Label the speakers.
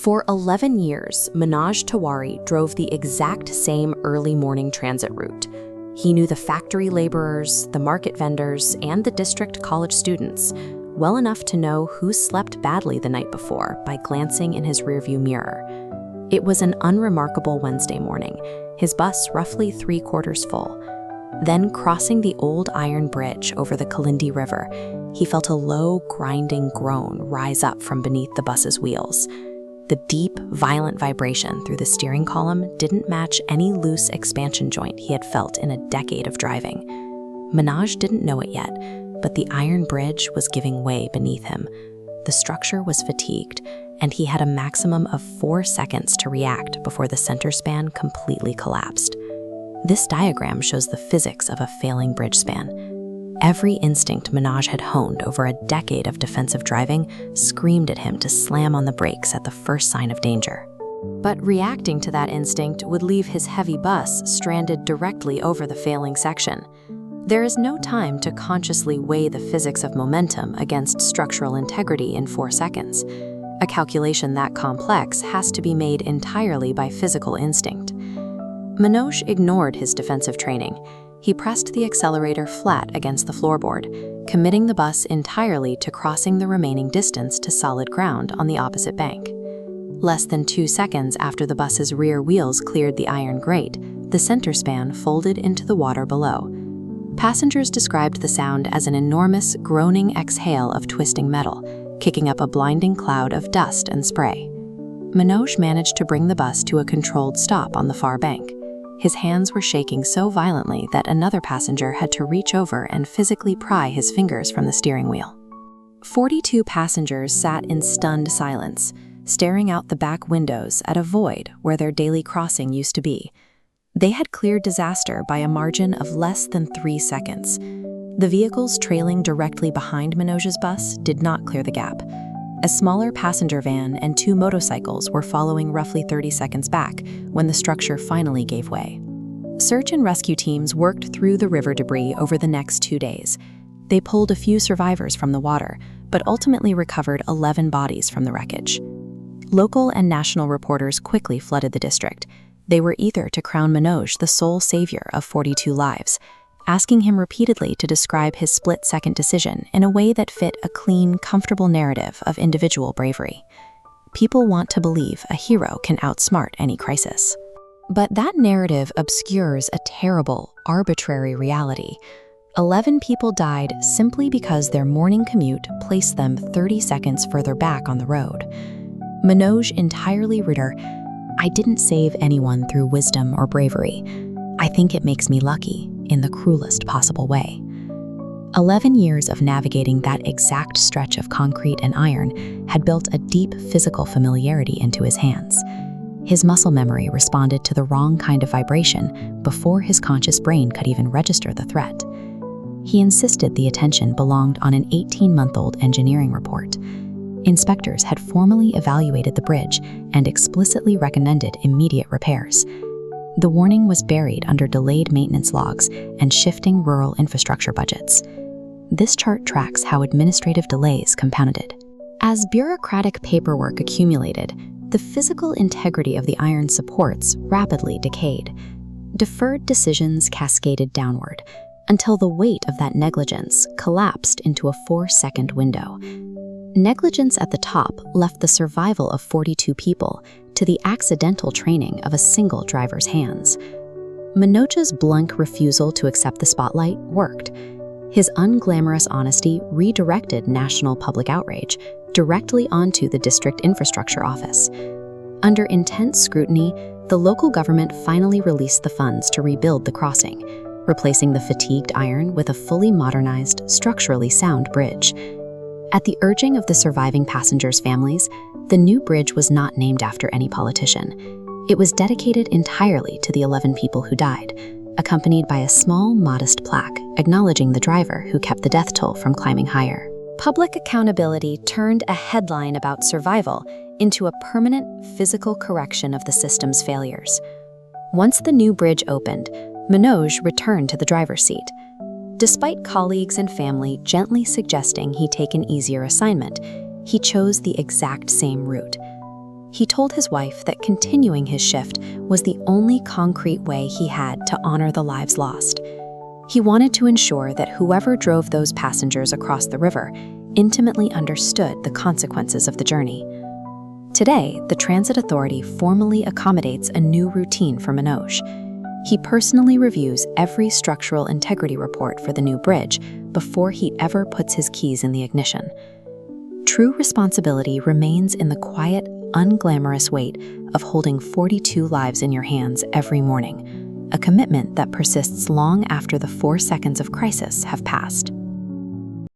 Speaker 1: For 11 years, Manoj Tiwari drove the exact same early morning transit route. He knew the factory laborers, the market vendors, and the district college students well enough to know who slept badly the night before by glancing in his rearview mirror. It was an unremarkable Wednesday morning, his bus roughly 3/4 full. Then, crossing the old iron bridge over the Kalindi River, he felt a low, grinding groan rise up from beneath the bus's wheels. The deep, violent vibration through the steering column didn't match any loose expansion joint he had felt in a decade of driving. Manoj didn't know it yet, but the iron bridge was giving way beneath him. The structure was fatigued, and he had a maximum of 4 seconds to react before the center span completely collapsed. This diagram shows the physics of a failing bridge span. Every instinct Manoj had honed over a decade of defensive driving screamed at him to slam on the brakes at the first sign of danger. But reacting to that instinct would leave his heavy bus stranded directly over the failing section. There is no time to consciously weigh the physics of momentum against structural integrity in 4 seconds. A calculation that complex has to be made entirely by physical instinct. Manoj ignored his defensive training. He pressed the accelerator flat against the floorboard, committing the bus entirely to crossing the remaining distance to solid ground on the opposite bank. Less than 2 seconds after the bus's rear wheels cleared the iron grate, the center span folded into the water below. Passengers described the sound as an enormous, groaning exhale of twisting metal, kicking up a blinding cloud of dust and spray. Manoj managed to bring the bus to a controlled stop on the far bank. His hands were shaking so violently that another passenger had to reach over and physically pry his fingers from the steering wheel. 42 passengers sat in stunned silence, staring out the back windows at a void where their daily crossing used to be. They had cleared disaster by a margin of less than 3 seconds. The vehicles trailing directly behind Manoj's bus did not clear the gap. A smaller passenger van and 2 motorcycles were following roughly 30 seconds back when the structure finally gave way. Search and rescue teams worked through the river debris over the next 2 days. They pulled a few survivors from the water, but ultimately recovered 11 bodies from the wreckage. Local and national reporters quickly flooded the district. They were eager to crown Manoj the sole savior of 42 lives, asking him repeatedly to describe his split-second decision in a way that fit a clean, comfortable narrative of individual bravery. People want to believe a hero can outsmart any crisis. But that narrative obscures a terrible, arbitrary reality. 11 people died simply because their morning commute placed them 30 seconds further back on the road. Manoj entirely wrote, "I didn't save anyone through wisdom or bravery. I think it makes me lucky, in the cruelest possible way." 11 years of navigating that exact stretch of concrete and iron had built a deep physical familiarity into his hands. His muscle memory responded to the wrong kind of vibration before his conscious brain could even register the threat. He insisted the attention belonged on an 18-month-old engineering report. Inspectors had formally evaluated the bridge and explicitly recommended immediate repairs. The warning was buried under delayed maintenance logs and shifting rural infrastructure budgets. This chart tracks how administrative delays compounded. As bureaucratic paperwork accumulated, the physical integrity of the iron supports rapidly decayed. Deferred decisions cascaded downward until the weight of that negligence collapsed into a 4-second window. Negligence at the top left the survival of 42 people to the accidental training of a single driver's hands. Manoj's blank refusal to accept the spotlight worked. His unglamorous honesty redirected national public outrage directly onto the district infrastructure office. Under intense scrutiny, the local government finally released the funds to rebuild the crossing, replacing the fatigued iron with a fully modernized, structurally sound bridge. At the urging of the surviving passengers' families, the new bridge was not named after any politician. It was dedicated entirely to the 11 people who died, accompanied by a small, modest plaque acknowledging the driver who kept the death toll from climbing higher. Public accountability turned a headline about survival into a permanent physical correction of the system's failures. Once the new bridge opened, Manoj returned to the driver's seat. Despite colleagues and family gently suggesting he take an easier assignment, he chose the exact same route. He told his wife that continuing his shift was the only concrete way he had to honor the lives lost. He wanted to ensure that whoever drove those passengers across the river intimately understood the consequences of the journey. Today, the Transit Authority formally accommodates a new routine for Manoj. He personally reviews every structural integrity report for the new bridge before he ever puts his keys in the ignition. True responsibility remains in the quiet, unglamorous weight of holding 42 lives in your hands every morning, a commitment that persists long after the 4 seconds of crisis have passed.